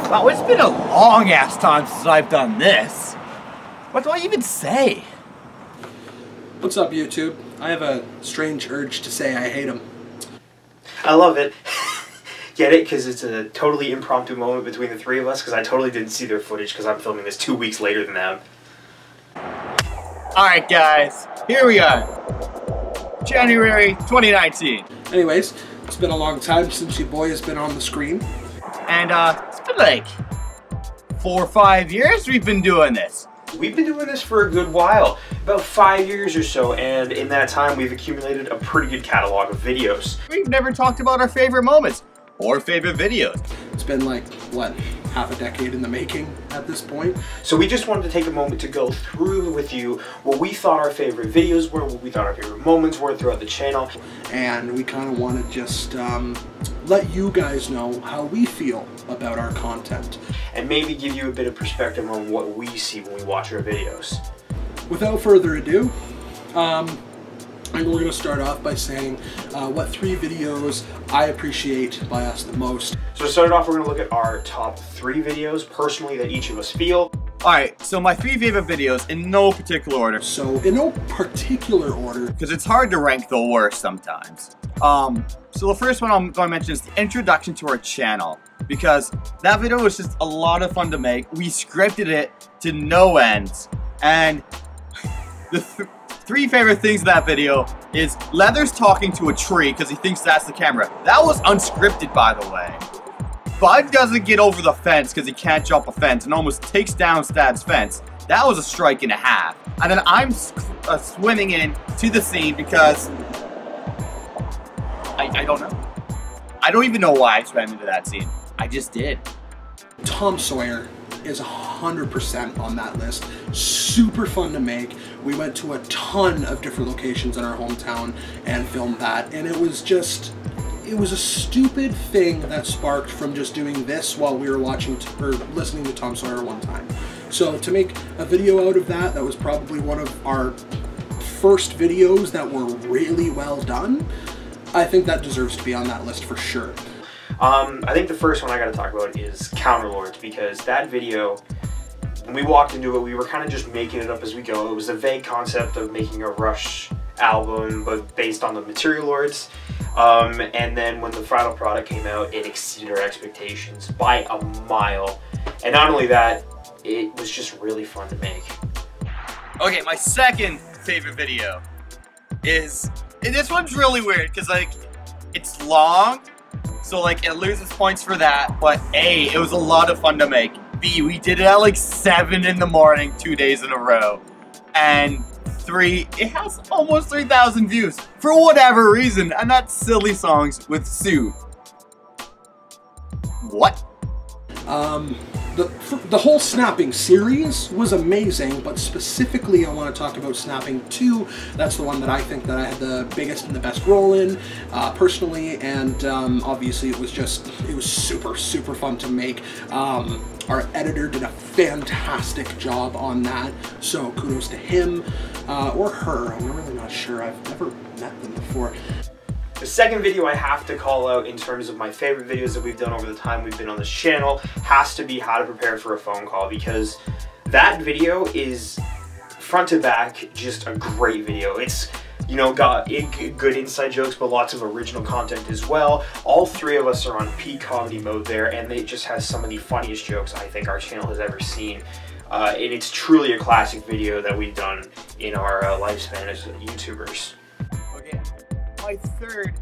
Wow, it's been a long ass time since I've done this. What do I even say? What's up, YouTube? I have a strange urge to say I hate him. I love it. Get it? Because it's a totally impromptu moment between the three of us, because I totally didn't see their footage because I'm filming this 2 weeks later than them. Alright guys, here we are. January 2019. Anyways, it's been a long time since your boy has been on the screen. And it's been like 4 or 5 years we've been doing this. We've been doing this for a good while, about 5 years or so, and in that time we've accumulated a pretty good catalog of videos. We've never talked about our favorite moments or favorite videos. It's been like, what, half a decade in the making at this point? So we just wanted to take a moment to go through with you what we thought our favorite videos were, what we thought our favorite moments were throughout the channel. And we kind of want to just let you guys know how we feel about our content. And maybe give you a bit of perspective on what we see when we watch our videos. Without further ado, I think we're going to start off by saying what 3 videos I appreciate by us the most. So to start off, we're going to look at our top 3 videos, personally, that each of us feel. Alright, so my 3 favorite videos in no particular order. So in no particular order, because it's hard to rank the worst sometimes. So the first one I'm going to mention is the introduction to our channel, because that video was just a lot of fun to make. We scripted it to no ends, and the 3 favorite things in that video is Leathers talking to a tree because he thinks that's the camera. That was unscripted, by the way. Bud doesn't get over the fence because he can't jump a fence and almost takes down Stad's fence. That was a strike and a half. And then I'm swimming in to the scene because I don't know. I don't even know why I swam into that scene. I just did. Tom Sawyer is 100% on that list. Super fun to make. We went to a ton of different locations in our hometown and filmed that, and it was a stupid thing that sparked from just doing this while we were watching or listening to Tom Sawyer one time. So to make a video out of that, that was probably one of our first videos that were really well done. I think that deserves to be on that list for sure. I think the first one I gotta talk about is Counterlords, because that video, when we walked into it, we were kind of just making it up as we go. It was a vague concept of making a Rush album, but based on the Material Lords. And then when the final product came out, it exceeded our expectations by a mile. And not only that, it was just really fun to make. Okay, my second favorite video is, and this one's really weird because like it's long, so like it loses points for that, but A, it was a lot of fun to make. B, we did it at like 7 in the morning 2 days in a row. And 3, it has almost 3,000 views for whatever reason, and that's Silly Songs with Sue. What? The whole Snapping series was amazing, but specifically I want to talk about Snapping 2. That's the one that I think that I had the biggest and the best role in, personally, and obviously it was super fun to make. Our editor did a fantastic job on that, so kudos to him, or her. I'm really not sure. I've never met them before. The second video I have to call out in terms of my favorite videos that we've done over the time we've been on this channel has to be How to Prepare for a Phone Call, because that video is front to back just a great video. It's, you know, got good inside jokes, but lots of original content as well. All 3 of us are on peak comedy mode there, and it just has some of the funniest jokes I think our channel has ever seen. And it's truly a classic video that we've done in our lifespan as YouTubers. Okay, my third,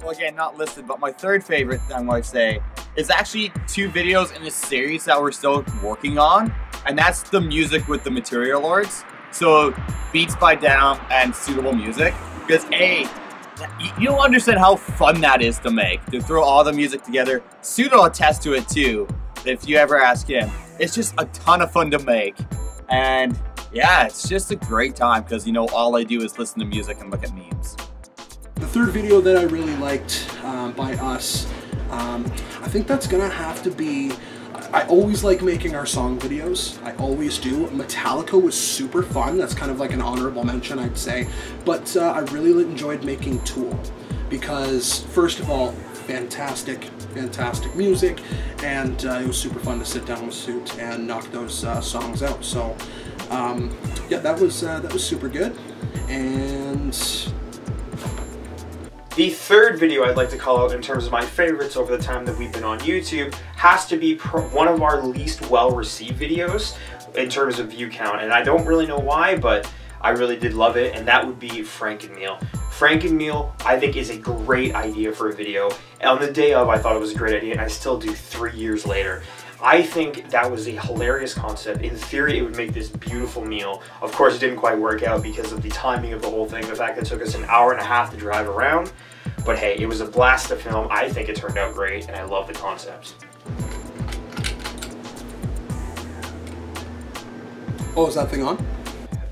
well again, not listed, but my third favorite, I might say, is actually 2 videos in a series that we're still working on, and that's the music with the Material Lords. So, Beats by Denim and Suitable Music, because A, you don't understand how fun that is to make, to throw all the music together. Suit will attest to it too, if you ever ask him. It's just a ton of fun to make, and yeah, it's just a great time, because you know, all I do is listen to music and look at memes. The third video that I really liked by us, I think that's gonna have to be, I always like making our song videos. I always do. Metallica was super fun. That's kind of like an honorable mention, I'd say. But I really enjoyed making Tool because, first of all, fantastic, fantastic music, and it was super fun to sit down with Soot and knock those songs out. So yeah, that was super good. And the third video I'd like to call out in terms of my favorites over the time that we've been on YouTube has to be one of our least well-received videos in terms of view count, and I don't really know why, but I really did love it, and that would be Frankenmeal. Frankenmeal, I think, is a great idea for a video. On the day of, I thought it was a great idea, and I still do 3 years later. I think that was a hilarious concept. In theory, it would make this beautiful meal. Of course, it didn't quite work out because of the timing of the whole thing, the fact that it took us an hour and a half to drive around. But hey, it was a blast to film. I think it turned out great, and I love the concept. oh, is that thing on?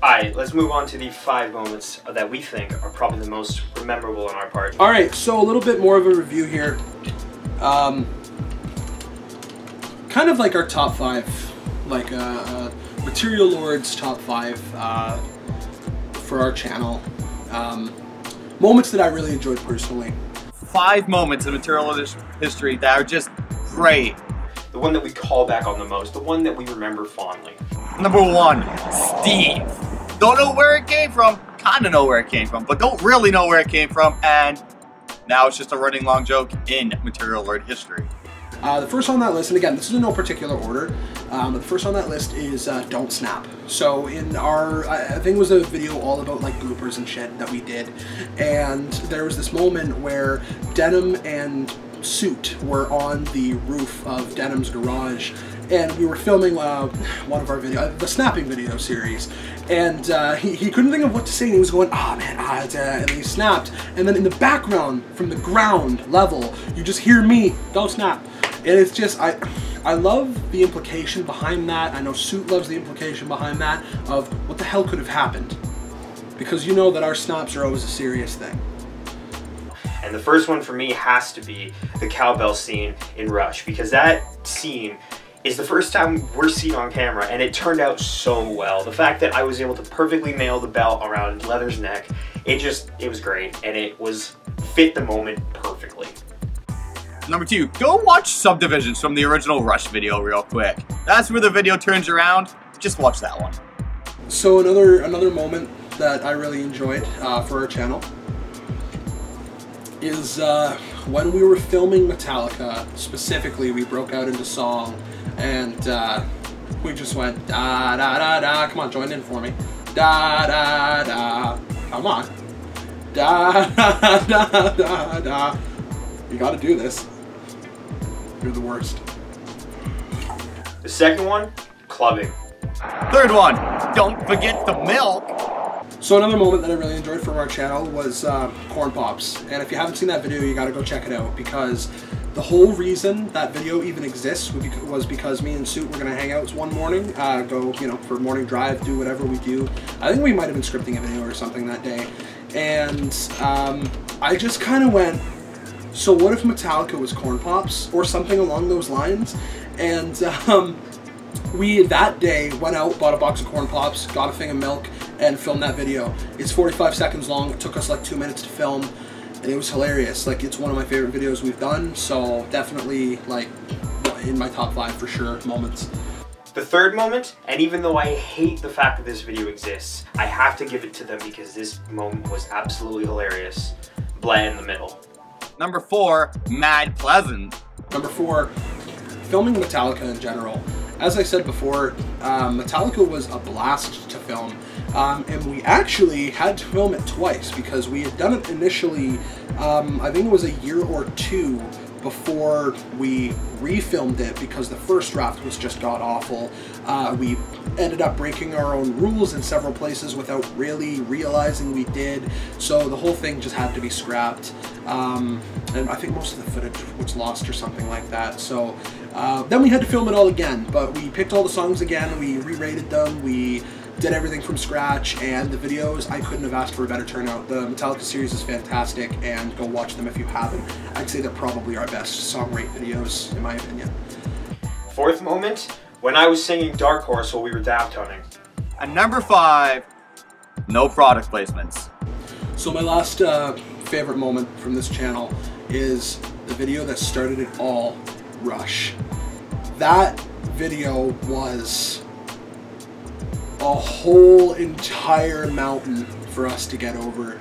Alright, let's move on to the 5 moments that we think are probably the most memorable on our part. Alright, so a little bit more of a review here. Kind of like our top 5, like Material Lords top 5 for our channel. Moments that I really enjoyed personally. 5 moments in Material history that are just great. The one that we call back on the most, the one that we remember fondly. Number 1, Steve. Don't know where it came from, kinda know where it came from, but don't really know where it came from, and now it's just a running long joke in Material Lord history. The first on that list, and again, this is in no particular order, but the first on that list is Don't Snap. So in our, I think it was a video all about like bloopers and shit that we did, and there was this moment where Denim and Soot were on the roof of Denim's garage, and we were filming one of our the snapping video series, and he couldn't think of what to say, and he was going, oh man, and then he snapped, and then in the background, from the ground level, you just hear me, don't snap. And it's just, I love the implication behind that. I know Soot loves the implication behind that of what the hell could have happened. Because you know that our snaps are always a serious thing. And the first one for me has to be the cowbell scene in Rush, because that scene is the first time we're seen on camera, and it turned out so well. The fact that I was able to perfectly nail the belt around Leather's neck, it was great, and it fit the moment perfectly. Number 2, go watch subdivisions from the original Rush video real quick. That's where the video turns around. Just watch that one. So another moment that I really enjoyed for our channel is when we were filming Metallica. Specifically, we broke out into song, and we just went da da da da. Come on, join in for me. Da da da. Come on. Da da da da da. You gotta do this. You're the worst. The second one, clubbing. Third one, don't forget the milk. So another moment that I really enjoyed from our channel was Corn Pops. And if you haven't seen that video, you gotta go check it out, because the whole reason that video even exists was because me and Soot were gonna hang out one morning, go, you know, for a morning drive, do whatever we do. I think we might have been scripting a video or something that day. And I just kind of went, so what if Metallica was Corn Pops or something along those lines? And we that day went out, bought a box of Corn Pops, got a thing of milk, and filmed that video. It's 45 seconds long. It took us like 2 minutes to film, and it was hilarious. Like, it's one of my favorite videos we've done, so definitely like in my top 5 for sure moments. The third moment, and even though I hate the fact that this video exists, I have to give it to them because this moment was absolutely hilarious. Blah in the middle. Number 4, Mad Pleasant. Number 4, filming Metallica in general. As I said before, Metallica was a blast to film, and we actually had to film it twice because we had done it initially, I think it was a year or 2 before we refilmed it because the first draft was just god-awful. We ended up breaking our own rules in several places without really realizing we did, so the whole thing just had to be scrapped. And I think most of the footage was lost or something like that. So then we had to film it all again, but we picked all the songs again, we re-rated them, we did everything from scratch, and the videos, I couldn't have asked for a better turnout. The Metallica series is fantastic, and go watch them if you haven't. I'd say they're probably our best song rate videos, in my opinion. Fourth moment, when I was singing Dark Horse while we were daft hunting. And number 5, no product placements. So my last favorite moment from this channel is the video that started it all, Rush. That video was a whole entire mountain for us to get over.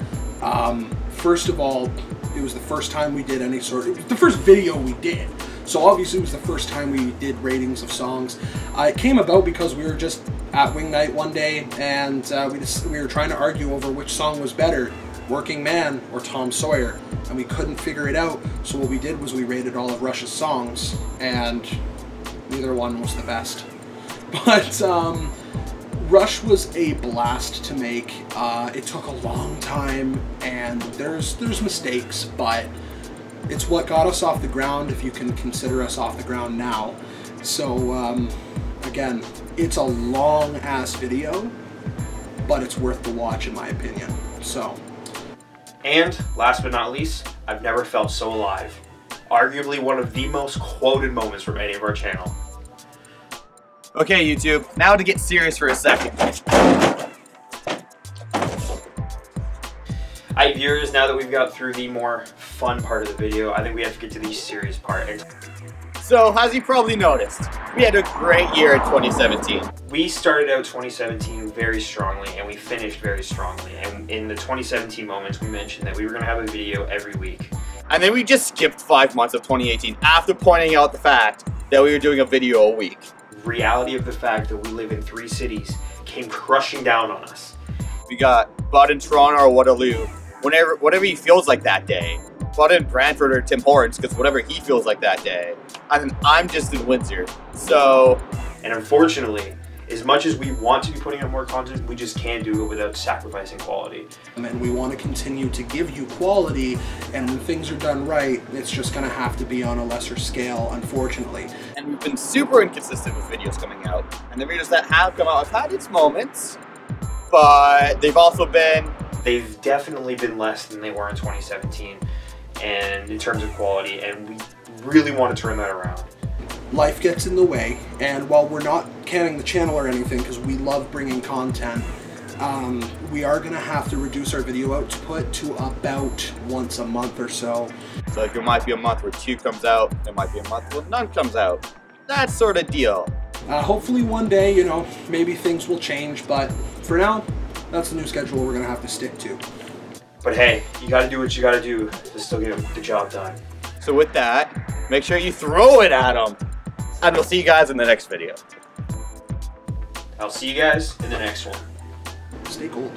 First of all, it was the first time we did any sort of, the first video we did. So obviously it was the first time we did ratings of songs. It came about because we were just at Wing Night one day, and we were trying to argue over which song was better, Working Man or Tom Sawyer, and we couldn't figure it out. So what we did was we rated all of Rush's songs, and neither one was the best. But Rush was a blast to make. It took a long time, and there's mistakes, but it's what got us off the ground, if you can consider us off the ground now. So again, it's a long ass video, but it's worth the watch in my opinion. So, and last but not least, I've never felt so alive. Arguably one of the most quoted moments from any of our channel. Okay, YouTube, now to get serious for a second. Alright, viewers, now that we've got through the more fun part of the video, I think we have to get to the serious part. So, as you probably noticed, we had a great year in 2017. We started out 2017 very strongly, and we finished very strongly. And in the 2017 moments, we mentioned that we were going to have a video every week. And then we just skipped 5 months of 2018 after pointing out the fact that we were doing a video a week. Reality of the fact that we live in 3 cities came crushing down on us. We got Bud in Toronto or Waterloo, whatever he feels like that day. Bud in Brantford or Tim Hortons, because whatever he feels like that day. And then I'm just in Windsor. So, and unfortunately, as much as we want to be putting out more content, we just can't do it without sacrificing quality. And we want to continue to give you quality, and when things are done right, it's just going to have to be on a lesser scale, unfortunately. And we've been super inconsistent with videos coming out. And the videos that have come out have had its moments, but they've also been... They've definitely been less than they were in 2017, and in terms of quality, and we really want to turn that around. Life gets in the way, and while we're not canning the channel or anything, because we love bringing content, we are going to have to reduce our video output to about once a month or so. So like, there might be a month where 2 comes out, there might be a month where none comes out. That sort of deal. Hopefully one day, you know, maybe things will change, but for now, that's the new schedule we're going to have to stick to. But hey, you got to do what you got to do to still get the job done. So with that, make sure you throw it at them. And we'll see you guys in the next video. I'll see you guys in the next one. Stay cool.